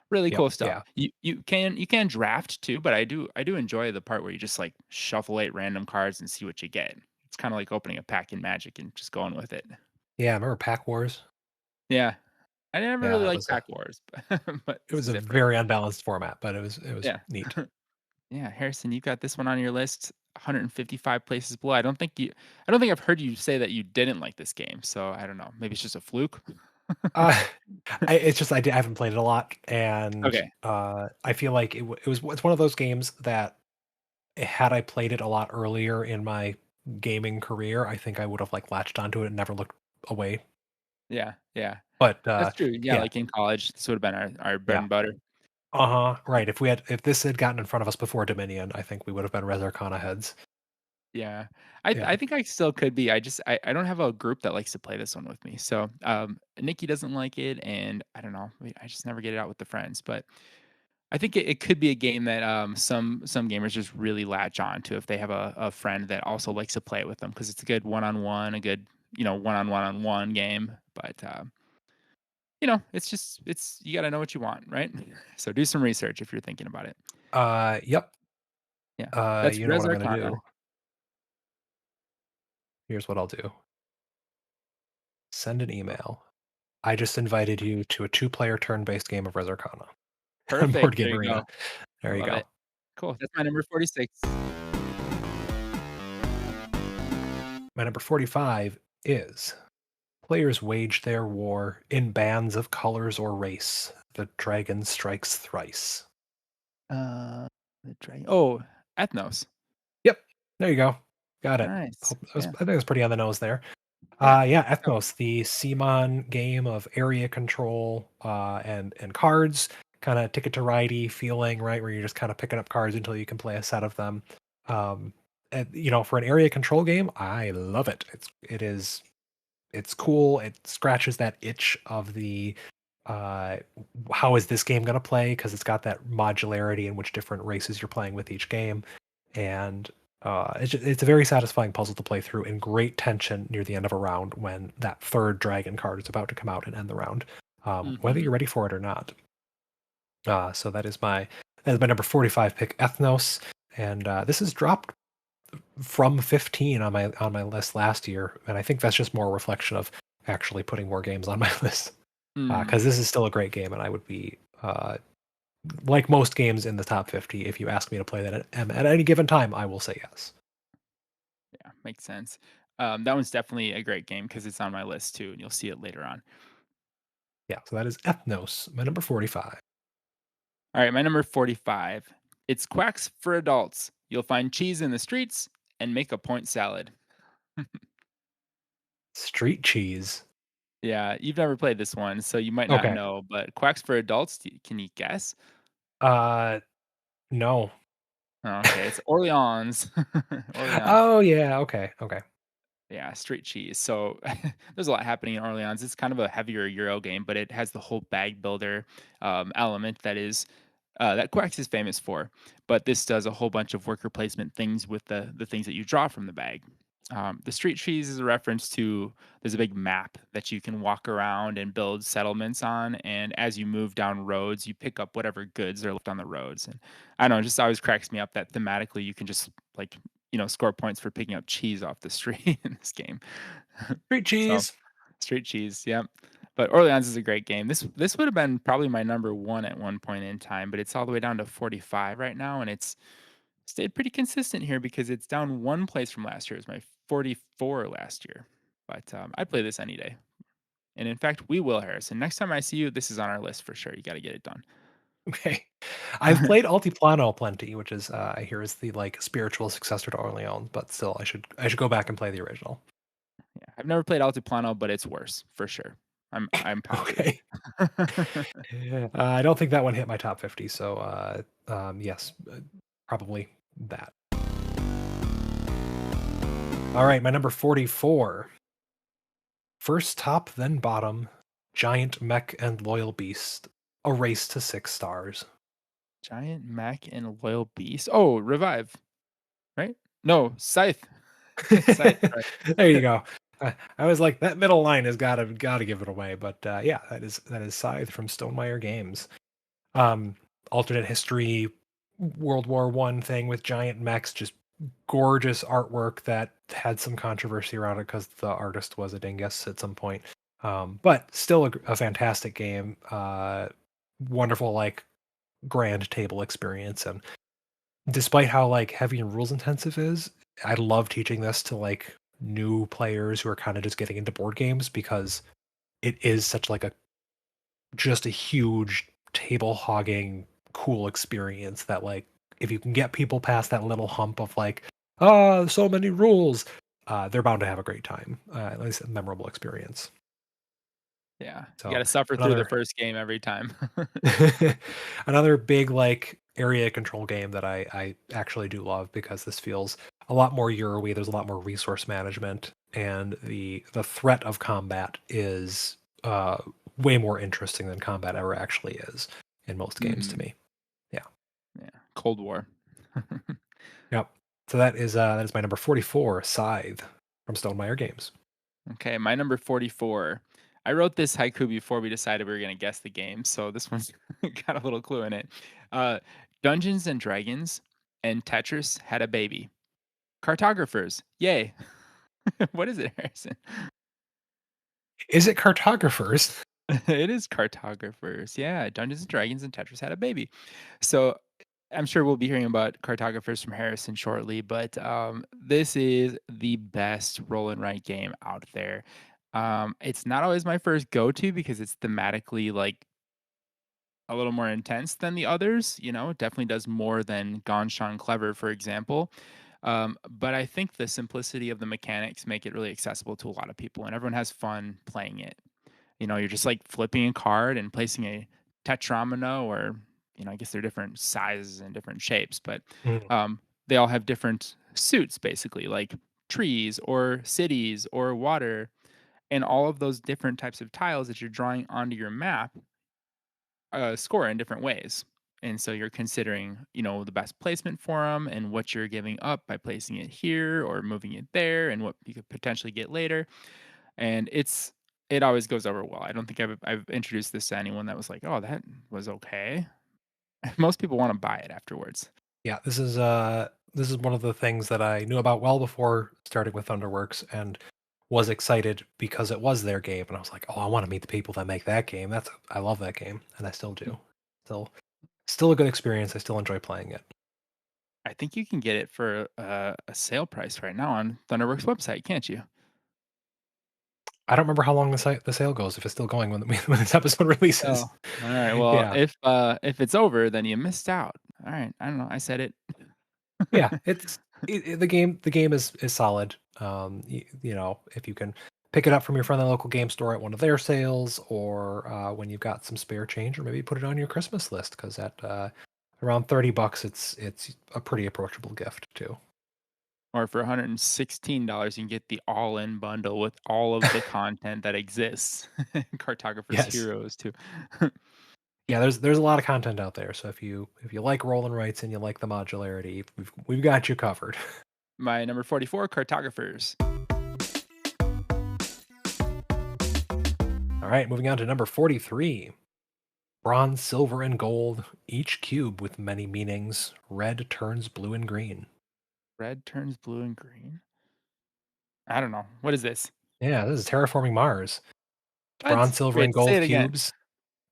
Really Yep, cool stuff. yeah. You can draft too, but I do enjoy the part where you just, like, shuffle 8 random cards and see what you get. It's kinda like opening a pack in Magic and just going with it. Yeah, remember Pack Wars? Yeah. I never Yeah, really that liked was a Pack Wars, but it this was is a different. very unbalanced format, but it was Yeah. neat. Yeah, Harrison, you've got this one on your list, 155 places below. I don't think I've heard you say that you didn't like this game, so I don't know. Maybe it's just a fluke? Uh, it's just I haven't played it a lot, and, Okay. I feel like it's one of those games that had I played it a lot earlier in my gaming career, I think I would have, like, latched onto it and never looked away. Yeah, yeah. But, That's true. Yeah, yeah, like in college, this would have been our bread yeah. and butter. Uh-huh, right, if this had gotten in front of us before Dominion, I think we would have been Res Arcana heads. Yeah. I Yeah. think I still could be. I don't have a group that likes to play this one with me. So, Nikki doesn't like it, and I don't know. I just never get it out with the friends, but I think it could be a game that some gamers just really latch on to if they have a friend that also likes to play it with them because it's a good one on one, a good on one game. But it's just it's you got to know what you want, right? So do some research if you're thinking about it. Yep. Yeah, that's You know what Res I'm gonna Arcana. do? Here's what I'll do. Send an email. I just invited you to a two-player turn-based game of Res Arcana on Board Perfect. Game There you Arena. go. I There you love go. it. Cool. That's my number 46. My number 45 is players wage their war in bands of colors or race. The dragon strikes thrice. Uh, oh, Ethnos. Yep. There you go. Got it. Nice. I Yeah. think it was pretty on the nose there. Yeah. Yeah, Good job. Ethnos, the CMON game of area control and cards, kind of ticket to ridey feeling, right? Where you're just kind of picking up cards until you can play a set of them. Um, and, for an area control game, I love it. It's cool. It scratches that itch of the uh, how is this game going to play? Because it's got that modularity in which different races you're playing with each game, and it's a very satisfying puzzle to play through, and great tension near the end of a round when that third dragon card is about to come out and end the round, whether Mhm. you're ready for it or not. So that is my number 45 pick, Ethnos, and this is dropped from 15 on my list last year, and I think that's just more a reflection of actually putting more games on my list. Mm. Because this is still a great game, and I would be like most games in the top 50. If you ask me to play that at any given time, I will say yes. Yeah, makes sense. That one's definitely a great game because it's on my list too, and you'll see it later on. Yeah, so that is Ethnos, my number 45. All right, my number 45. It's Quacks for adults. You'll find cheese in the streets and make a point salad. Street cheese. Yeah, you've never played this one, so you might not Okay. know, but Quacks for adults, can you guess? Uh, no. Oh, okay, it's Orleans. Orleans. Oh yeah. Okay. Okay. Yeah, street cheese. So there's a lot happening in Orleans. It's kind of a heavier Euro game, but it has the whole bag builder element that Quacks is famous for. But this does a whole bunch of worker placement things with the things that you draw from the bag. The street cheese is a reference to there's a big map that you can walk around and build settlements on, and as you move down roads, you pick up whatever goods are left on the roads. And I don't know, it just always cracks me up that thematically you can just like score points for picking up cheese off the street in this game. Street So, cheese. street cheese, yep. But Orleans is a great game. This would have been probably my number 1 at one point in time, but it's all the way down to 45 right now, and it's stayed pretty consistent here because it's down 1 place from last year. It was my 44 last year. But, I'd play this any day. And in fact, we will, Harrison. Next time I see you, this is on our list for sure. You gotta get it done. Okay. I've played Altiplano plenty, which is I hear is the like spiritual successor to Orleans, but still I should go back and play the original. Yeah, I've never played Altiplano, but it's worse for sure. I'm positive. Okay. I don't think that one hit my top 50, so, yes, probably that. Alright, my number 44. First top, then bottom, giant mech and loyal beast, a race to 6 stars. Giant mech and loyal beast. Oh, revive, right? No, scythe. Scythe, sorry. There you go. I was like, that middle line has gotta give it away, but, yeah, that is Scythe from Stonemaier Games. Um, alternate history, World War One thing with giant mechs, just gorgeous artwork that had some controversy around it because the artist was a dingus at some point. But still a fantastic game. Wonderful, like, grand table experience. And despite how like heavy and rules intensive is, I love teaching this to like new players who are kind of just getting into board games because it is such like a just a huge table hogging cool experience that like if you can get people past that little hump of like so many rules, they're bound to have a great time, at least a memorable experience. Yeah, you So gotta suffer through the another first game every time. another big like area control game that I actually do love because this feels a lot more Euro-y. There's a lot more resource management, and the threat of combat is way more interesting than combat ever actually is in most games to Mhm, me. Yeah. yeah, Cold War. Yep. So that is my number 44, Scythe from Stonemaier Games. Okay, my number 44. I wrote this haiku before we decided we were gonna guess the game, so this one's got a little clue in it. Uh, Dungeons& and Dragons and Tetris had a baby. Cartographers, yay. What is it, Harrison? Is it cartographers? It is cartographers. Yeah, Dungeons and Dragons and Tetris had a baby. So I'm sure we'll be hearing about cartographers from Harrison shortly, but this is the best roll and write game out there. It's not always my first go to because it's thematically like a little more intense than the others. You know, it definitely does more than Gone Shon Clever, for example. But I think the simplicity of the mechanics make it really accessible to a lot of people, and everyone has fun playing it. You know, you're just like flipping a card and placing a tetramino, or, you know, I guess they're different sizes and different shapes, but Mm. um, they all have different suits, basically, like trees or cities or water. And all of those different types of tiles that you're drawing onto your map score in different ways. And so you're considering, you know, the best placement for them and what you're giving up by placing it here or moving it there and what you could potentially get later, and it always goes over well. I don't think I've introduced this to anyone that was like, "Oh, that was okay." Most people wanna buy it afterwards. Yeah, this is one of the things that I knew about well before starting with Thunderworks and was excited because it was their game and I was like, "Oh, I want to meet the people that make that game." I love that game and I still do. Still still a good experience. I still enjoy playing it. I think you can get it for a sale price right now on Thunderworks website, can't you? I don't remember how long the sale goes if it's still going when when this episode Oh, releases. alright, well, Yeah. if it's over, then you missed out. Alright, I don't know, I said it. Yeah, the game is solid. You know, if you can pick it up from your friendly local game store at one of their sales, or when you've got some spare change, or maybe put it on your Christmas list because at around $30, it's a pretty approachable gift too. Or for $116, you can get the all-in bundle with all of the content that exists. Cartographer's Yes, Heroes too. yeah. There's a lot of content out there. So if you like roll and writes and you like the modularity, we've got you covered. My number 44, Cartographers. All right, moving on to number 43. Bronze, silver, and gold, each cube with many meanings. Red turns blue and green. Red turns blue and green? I don't know. What is this? Yeah, this is terraforming Mars. What? Bronze, silver, Wait, and say gold it again. cubes.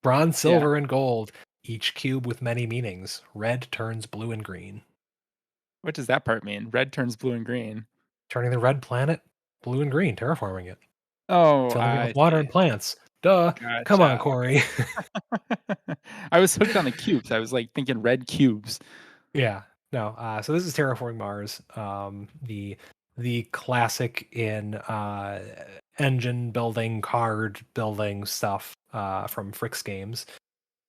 Bronze, Yeah. silver, and gold, each cube with many meanings. Red turns blue and green. What does that part mean? Red turns blue and green. Turning the red planet blue and green, terraforming it. Oh, Filling it with I water and see. plants. Duh. Come on, Gotcha. Corey. Okay. I was hooked on the cubes. I was like thinking red cubes. Yeah. No. So this is terraforming Mars. The the classic in engine building, card building stuff from Fricks Games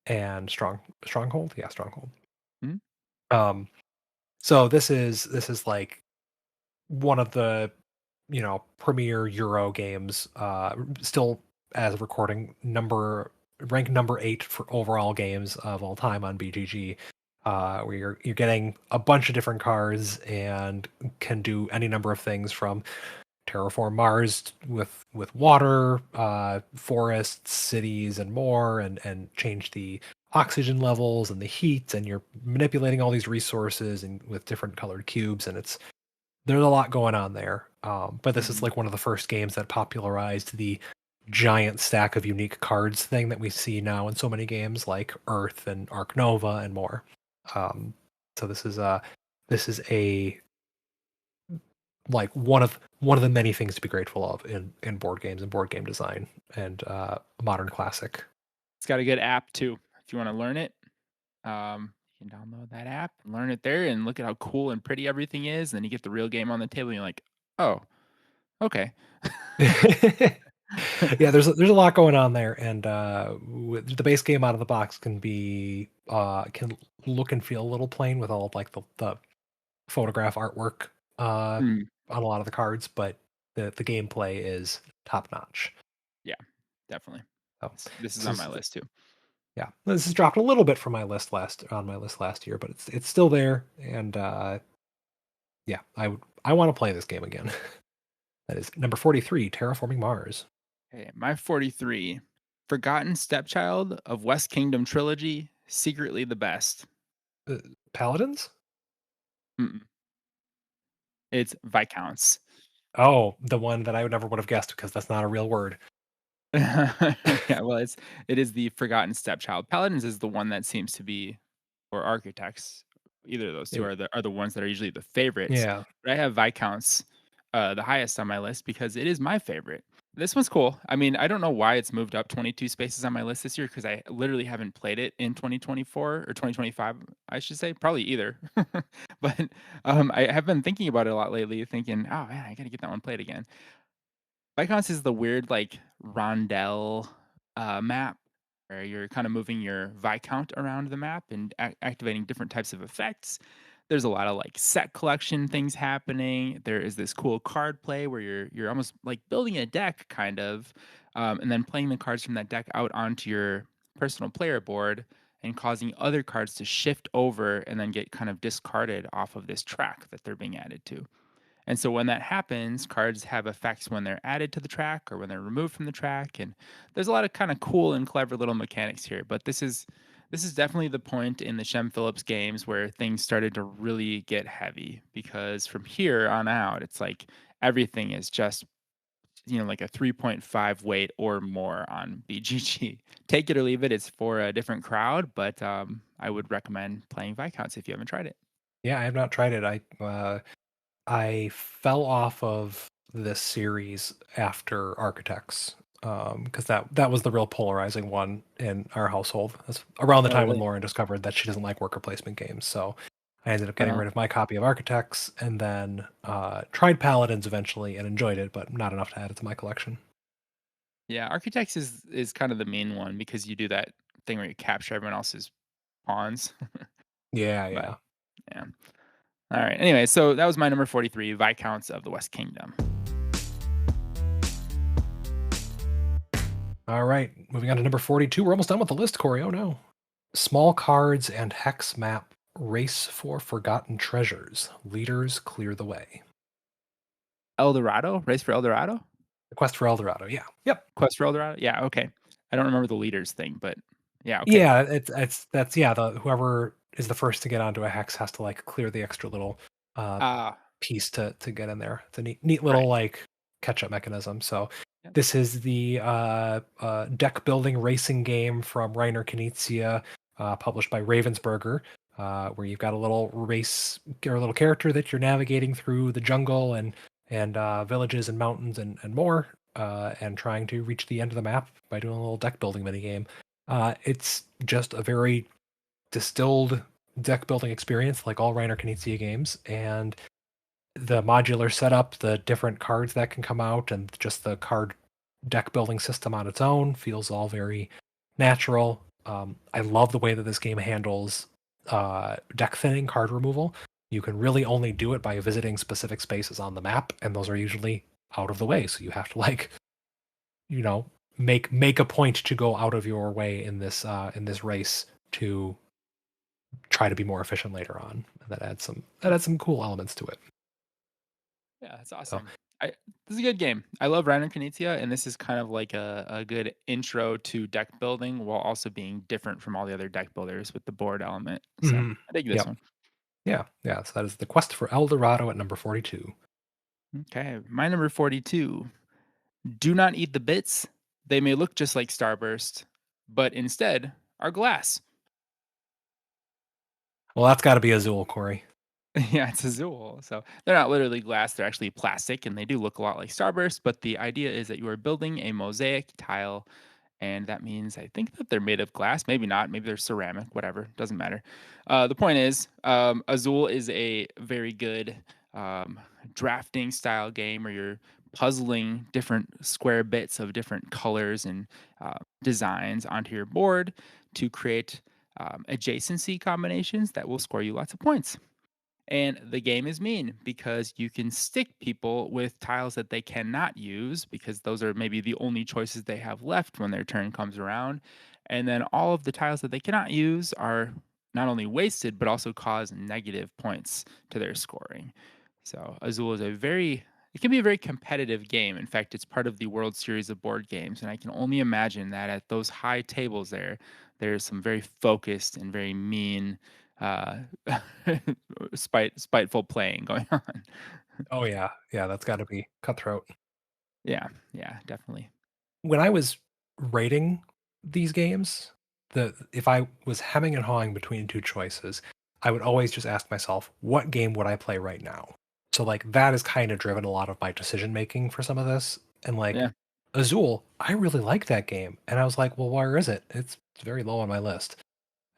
and Stronghold. Yeah, Stronghold. Mhm. Um, so this is like one of the premier Euro games. Still as of recording, ranked number 8 for overall games of all time on BGG. Where you're getting a bunch of different cards and can do any number of things from terraform Mars with water, forests, cities, and more, and change the oxygen levels and the heat, and you're manipulating all these resources and with different colored cubes, and there's a lot going on there. But this is Mhm. like one of the first games that popularized the giant stack of unique cards thing that we see now in so many games like Earth and Arc Nova and more. Um, so this is a like one of the many things to be grateful of in board games and board game design and modern classic. It's got a good app too. If you wanna learn it, you can download that app and learn it there and look at how cool and pretty everything is, and then you get the real game on the table, and you're like, "Oh, okay." Yeah, there's a lot going on there, and the base game out of the box can look and feel a little plain with all of like the photograph artwork Mm, on a lot of the cards, but the gameplay is top notch. yeah, definitely. So This is this on my is list too. yeah, this has dropped a little bit from my list last year, but it's still there, and yeah, I want to play this game again. That is number 43, Terraforming Mars. Okay, my 43, Forgotten Stepchild of West Kingdom Trilogy, secretly the best. Uh, Paladins? Mm-mm, it's Viscounts. Oh, the one that I would never would have guessed because that's not a real word. Yeah, well, it is the Forgotten Stepchild. Paladins is the one that seems to be, or Architects, either of those 2 It- are the ones that are usually the favorites, yeah, but I have Viscounts, the highest on my list because it is my favorite. This one's cool. I mean, I don't know why it's moved up 22 spaces on my list this year because I literally haven't played it in 2024 or 2025, I should say, probably either. But, I have been thinking about it a lot lately, thinking, "Oh, man, I gotta get that one played again." Vicons is the weird, like, rondel, map where you're kinda moving your Viscount around the map and activating different types of effects. There's a lot of, like, set collection things happening. There is this cool card play where you're almost, like, building a deck kind of, and then playing the cards from that deck out onto your personal player board and causing other cards to shift over and then get kind of discarded off of this track that they're being added to. And so when that happens, cards have effects when they're added to the track or when they're removed from the track. And there's a lot of kind of cool and clever little mechanics here. But this is definitely the point in the Shem Phillips games where things started to really get heavy because from here on out, it's like everything is just like a 3.5 weight or more on BGG. Take it or leave it. It's for a different crowd, but I would recommend playing Viscounts if you haven't tried it. yeah, I have not tried it. I fell off of this series after Architects, because that was the real polarizing one in our household. That's around the Oh, time when really? Lauren discovered that she doesn't like worker placement games. So I ended up getting Uh, rid of my copy of Architects and then tried Paladins eventually and enjoyed it, but not enough to add it to my collection. Yeah, Architects is kind of the main one because you do that thing where you capture everyone else's pawns. Yeah, But yeah. yeah. All right. Anyway, so that was my number 43, Viscounts of the West Kingdom. All right, moving on to number 42. We're almost done with the list, Corey. Oh no. Small cards and hex map race for forgotten treasures. Leaders clear the way. El Dorado? Race for El Dorado? The quest for El Dorado. Yeah. Yep. Quest for El Dorado? Yeah, okay. I don't remember the leaders thing, but yeah, okay. Yeah, it's that's yeah, the whoever is the first to get onto a hex has to like clear the extra little uh Ah, piece to get in there. It's a neat little right. like catch up mechanism. So Yep. this is the deck building racing game from Reiner Knizia, published by Ravensburger, where you've got a little race or a little character that you're navigating through the jungle and villages and mountains and more, and trying to reach the end of the map by doing a little deck building mini game. It's just a very distilled deck building experience, like all Reiner Knizia games, and the modular setup, the different cards that can come out, and just the card deck building system on its own feels all very natural. I love the way that this game handles deck thinning, card removal. You can really only do it by visiting specific spaces on the map, and those are usually out of the way. So you have to like, you know, make a point to go out of your way in this race to try to be more efficient later on. That adds some cool elements to it. Yeah, that's So awesome. I This is a good game. I love Reiner Knizia, and this is kind of like a good intro to deck building while also being different from all the other deck builders with the board element. So mhm. I dig this Yep. one. Yeah, yeah. So that is the quest for El Dorado at number 42. Okay, my number 42. Do not eat the bits. They may look just like Starburst, but instead are glass. Well, that's got to be Azul, Corey. Yeah, it's Azul. So they're not literally glass, they're actually plastic and they do look a lot like Starburst, but the idea is that you are building a mosaic tile, and that means I think that they're made of glass, maybe not, maybe they're ceramic, whatever, doesn't matter. The point is, Azul is a very good um, drafting style game where you're puzzling different square bits of different colors and designs onto your board to create adjacency combinations that will score you lots of points. And the game is mean because you can stick people with tiles that they cannot use because those are maybe the only choices they have left when their turn comes around. And then all of the tiles that they cannot use are not only wasted, but also cause negative points to their scoring. So Azul is it can be a very competitive game. In fact, it's part of the World Series of board games. And I can only imagine that at those high tables there's some very focused and very mean uh, spiteful playing going on. Oh yeah, yeah. That's got to be cutthroat. Yeah, yeah, definitely. When I was rating these games, the if I was hemming and hawing between two choices, I would always just ask myself, what game would I play right now? So like that has kind of driven a lot of my decision making for some of this. And like Yeah. Azul, I really like that game, and I was like, well, where is it? It's very low on my list.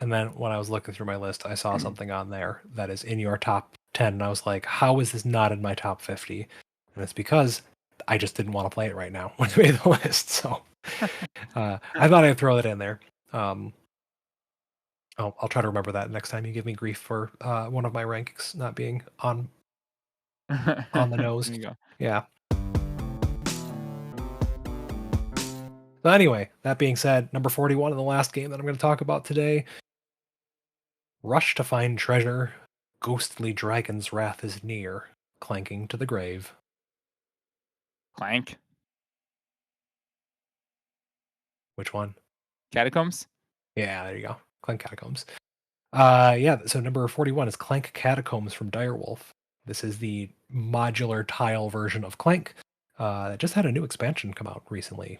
And then when I was looking through my list, I saw something on there that is in your top 10. And I was like, how is this not in my top 50? And it's because I just didn't want to play it right now when I made the list. So I thought I'd throw it in there. Um, I'll try to remember that next time you give me grief for one of my rankings not being on the There nose. you go. Yeah. So anyway, that being said, number 41 in the last game that I'm going to talk about today, Rush to find treasure. Ghostly dragon's wrath is near, clanking to the grave. Clank. Which one? Catacombs? Yeah, there you go. Clank Catacombs. Yeah, so number 41 is Clank Catacombs from Direwolf. This is the modular tile version of Clank. That just had a new expansion come out recently.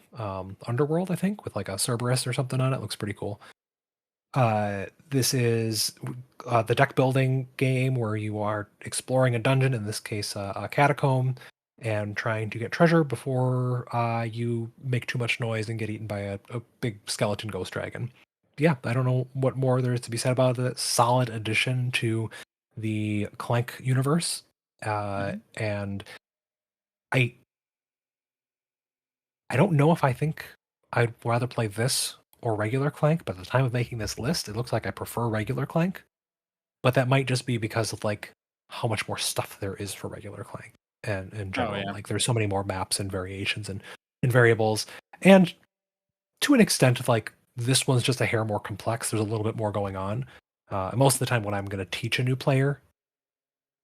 Underworld, I think, with like a Cerberus or something on it. Looks pretty cool. This is the deck building game where you are exploring a dungeon, in this case, a catacomb, and trying to get treasure before you make too much noise and get eaten by a big skeleton ghost dragon. Yeah, I don't know what more there is to be said about it. Solid addition to the Clank universe. Mhm. And I I don't know if I think I'd rather play this or regular Clank, but at the time of making this list, it looks like I prefer regular Clank. But that might just be because of like how much more stuff there is for regular Clank and in Oh, general. yeah. Like there's so many more maps and variations and variables. And to an extent, like this one's just a hair more complex. There's a little bit more going on. Most of the time when I'm going to teach a new player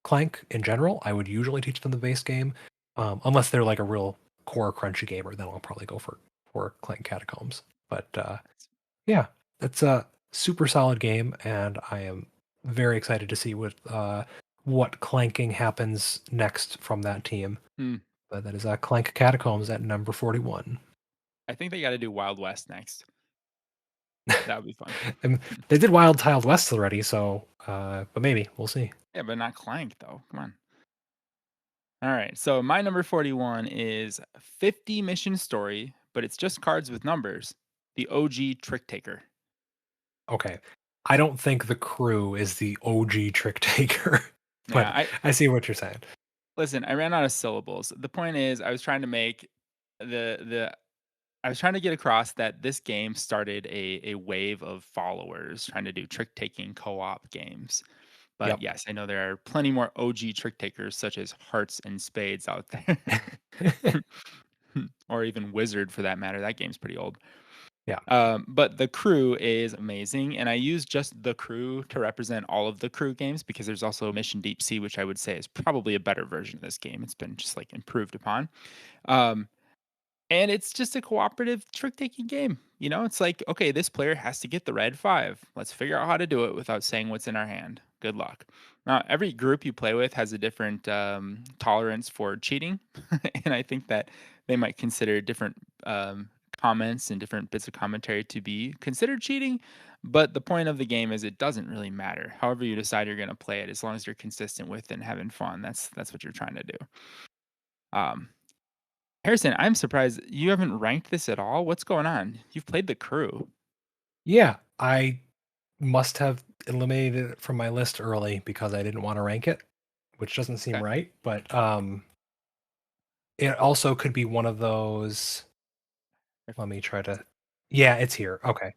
Clank in general, I would usually teach them the base game. Unless they're like a real core crunchy gamer, then I'll probably go for Clank Catacombs. But yeah, it's a super solid game, and I am very excited to see what clanking happens next from that team. Hmm. But that is Clank Catacombs at number 41. I think they gotta do Wild West next. That would be fun. And they did Wild Tiled West already, so but maybe we'll see. Yeah, but not Clank, though. Come on. Alright, so my number 41 is 50 mission story, but it's just cards with numbers. The OG Trick Taker. Okay, I don't think the crew is the OG trick taker, Yeah, but I see what you're saying. Listen, I ran out of syllables. The point is, I was trying to make the I was trying to get across that this game started a wave of followers trying to do trick taking co-op games. But Yep. yes, I know there are plenty more OG trick takers such as Hearts and Spades out there, or even Wizard for that matter. That game's pretty old. Yeah. But the crew is amazing, and I use just the crew to represent all of the crew games because there's also Mission Deep Sea, which I would say is probably a better version of this game. It's been just like improved upon. Um, and it's just a cooperative trick taking game. It's like, okay, this player has to get the red five. Let's figure out how to do it without saying what's in our hand. Good luck. Now, every group you play with has a different tolerance for cheating. And I think that they might consider different comments and different bits of commentary to be considered cheating. But the point of the game is it doesn't really matter. However you decide you're going to play it, as long as you're consistent with it and having fun, that's what you're trying to do. Um, Harrison, I'm surprised you haven't ranked this at all. What's going on? You've played the crew. Yeah, I must have eliminated it from my list early because I didn't want to rank it, which doesn't seem Okay. right, but it also could be one of those. Let me try to. Yeah, it's here. Okay.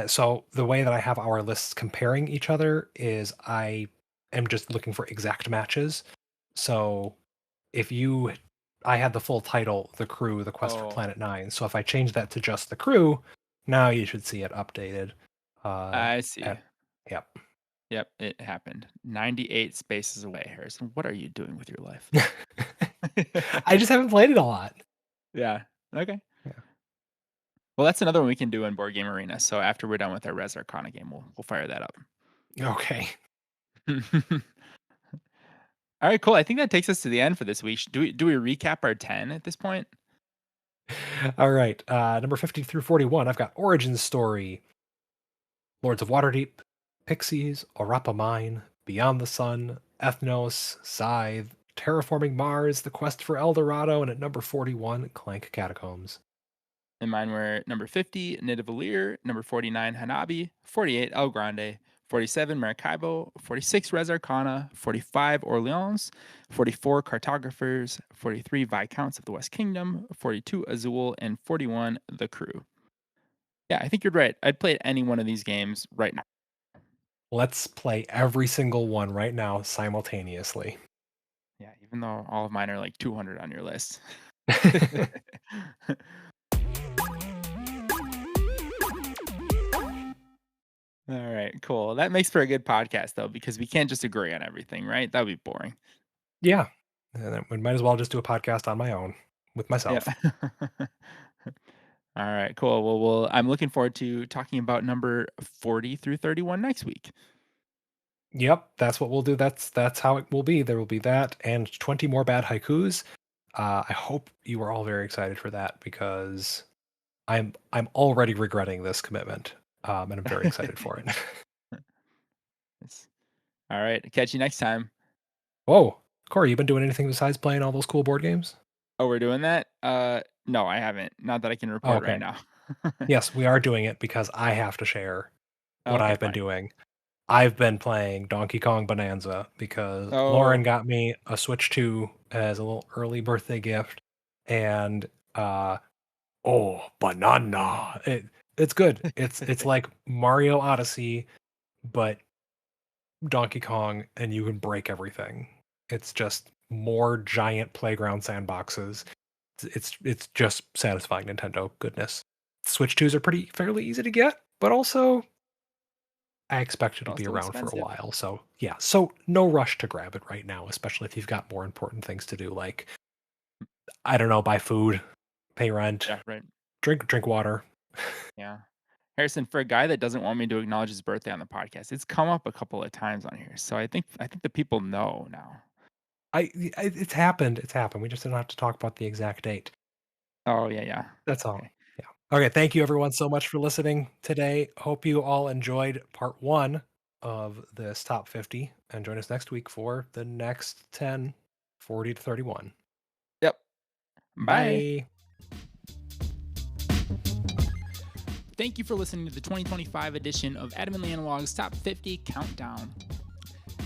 So the way that I have our lists comparing each other is I am just looking for exact matches. So if you, I had the full title, The Crew, The Quest for Oh, Planet Nine. So if I change that to just The Crew, now you should see it updated. Uh, I see. at, yep. Yep, it happened. 98 spaces away, Harrison. What are you doing with your life? I just haven't played it a lot. Yeah. Okay. Yeah. Well, that's another one we can do in Board Game Arena. So after we're done with our Res Arcana game, we'll fire that up. Okay. All right, cool. I think that takes us to the end for this week. Do we recap our 10 at this point? All right. Number 50 through 41, I've got Origin Story, Lords of Waterdeep, Pixies, Orapa Mine, Beyond the Sun, Ethnos, Scythe, Terraforming Mars, The Quest for El Dorado, and at number 41, Clank Catacombs. And mine were number 50, Nidavellir, number 49, Hanabi, 48, El Grande, 47, Maracaibo, 46, Res Arcana, 45, Orleans, 44, Cartographers, 43, Viscounts of the West Kingdom, 42, Azul, and 41, The Crew. Yeah, I think you're right. I'd play any one of these games right now. Let's play every single one right now simultaneously. Yeah, even though all of mine are like 200 on your list. All right, cool. That makes for a good podcast though, because we can't just agree on everything, right? That would be boring. Yeah. And we might as well just do a podcast on my own with Yeah. myself. All right, cool. Well, I'm looking forward to talking about number 40 through 31 next week. Yep, that's what we'll do. That's how it will be. There will be that and 20 more bad haikus. I hope you are all very excited for that because I'm already regretting this commitment, and I'm very excited for it. Yes. All right, catch you next time. Whoa, Corey, you been doing anything besides playing all those cool board games? Oh, we're doing that? No, I haven't. Not that I can Oh, report right okay. now. Yes, we are doing it because I have to share what Okay, I've been fine. doing. I've been playing Donkey Kong Bonanza because Lauren Oh, got me a Switch 2 as a little early birthday gift, and oh, banana! It's good. It's like Mario Odyssey, but Donkey Kong, and you can break everything. It's just more giant playground sandboxes. It's just satisfying Nintendo goodness. Switch 2s are pretty fairly easy to get, but also I expect it'll be also around for a expensive. while. So yeah, so no rush to grab it right now, especially if you've got more important things to do, like I don't know, buy food, pay rent, Yeah, right. drink water. Yeah. Harrison, for a guy that doesn't want me to acknowledge his birthday on the podcast, it's come up a couple of times on here. So I think the people know now. It's happened. It's happened. We just don't have to talk about the exact date. Oh, yeah, yeah. That's all. Okay. Yeah. Okay. Thank you everyone so much for listening today. Hope you all enjoyed part one of this top 50 and join us next week for the next 10, 40 to 31. Yep. Bye. Bye. Thank you for listening to the 2025 edition of Adamantly Analog's Top 50 Countdown.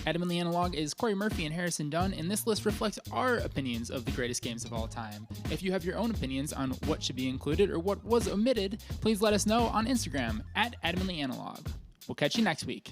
Adamantly Analog is Corey Murphy and Harrison Dunn, and this list reflects our opinions of the greatest games of all time. If you have your own opinions on what should be included or what was omitted, please let us know on Instagram at AdamantlyAnalog. We'll catch you next week.